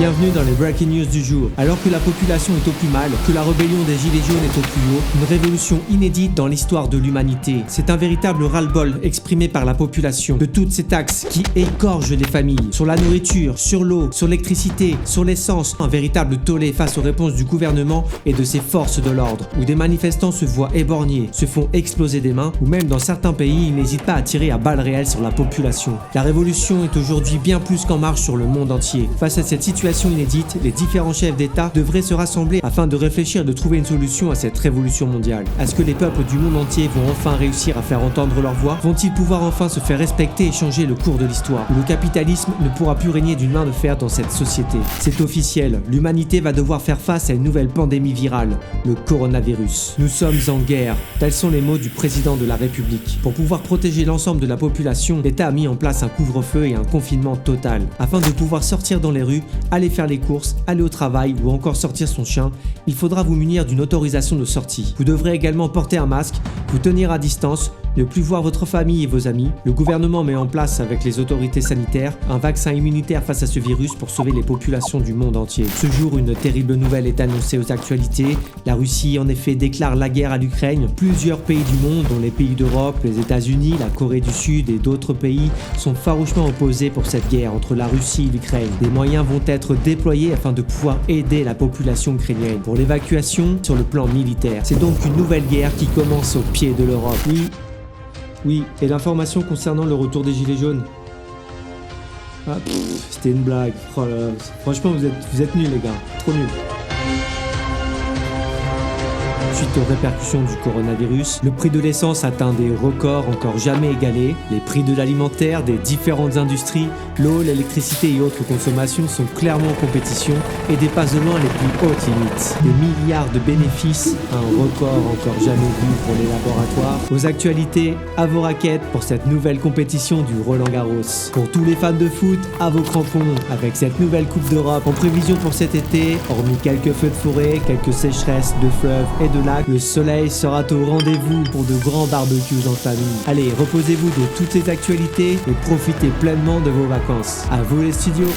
Bienvenue dans les Breaking News du jour. Alors que la population est au plus mal, que la rébellion des Gilets jaunes est au plus haut, une révolution inédite dans l'histoire de l'humanité. C'est un véritable ras-le-bol exprimé par la population de toutes ces taxes qui égorgent les familles. Sur la nourriture, sur l'eau, sur l'électricité, sur l'essence. Un véritable tollé face aux réponses du gouvernement et de ses forces de l'ordre. Où des manifestants se voient éborgnés, se font exploser des mains, ou même dans certains pays, ils n'hésitent pas à tirer à balles réelles sur la population. La révolution est aujourd'hui bien plus qu'en marche sur le monde entier. Face à cette situation inédite, les différents chefs d'État devraient se rassembler afin de réfléchir et de trouver une solution à cette révolution mondiale. Est-ce que les peuples du monde entier vont enfin réussir à faire entendre leur voix? Vont-ils pouvoir enfin se faire respecter et changer le cours de l'histoire? Où le capitalisme ne pourra plus régner d'une main de fer dans cette société. C'est officiel, l'humanité va devoir faire face à une nouvelle pandémie virale, le coronavirus. Nous sommes en guerre, tels sont les mots du président de la République. Pour pouvoir protéger l'ensemble de la population, l'État a mis en place un couvre-feu et un confinement total. Afin de pouvoir sortir dans les rues, aller faire les courses, aller au travail ou encore sortir son chien, il faudra vous munir d'une autorisation de sortie. Vous devrez également porter un masque, vous tenir à distance, ne plus voir votre famille et vos amis. Le gouvernement met en place avec les autorités sanitaires un vaccin immunitaire face à ce virus pour sauver les populations du monde entier. Ce jour, une terrible nouvelle est annoncée aux actualités. La Russie en effet déclare la guerre à l'Ukraine. Plusieurs pays du monde, dont les pays d'Europe, les États-Unis, la Corée du Sud et d'autres pays, sont farouchement opposés pour cette guerre entre la Russie et l'Ukraine. Des moyens vont être déployés afin de pouvoir aider la population ukrainienne pour l'évacuation sur le plan militaire. C'est donc une nouvelle guerre qui commence au pied de l'Europe. Oui, et l'information concernant le retour des Gilets jaunes? Ah, c'était une blague. Oh là là. Franchement, vous êtes nuls les gars, trop nuls. Suite aux répercussions du coronavirus, le prix de l'essence atteint des records encore jamais égalés. Les prix de l'alimentaire des différentes industries, l'eau, l'électricité et autres consommations sont clairement en compétition et dépassent de loin les plus hautes limites. Des milliards de bénéfices, un record encore jamais vu pour les laboratoires. Aux actualités, à vos raquettes pour cette nouvelle compétition du Roland-Garros. Pour tous les fans de foot, à vos crampons avec cette nouvelle Coupe d'Europe en prévision pour cet été, hormis quelques feux de forêt, quelques sécheresses de fleuves et de lacs, le soleil sera au rendez-vous pour de grands barbecues en famille. Allez, reposez-vous de toutes ces actualités et profitez pleinement de vos vacances. À vous les studios.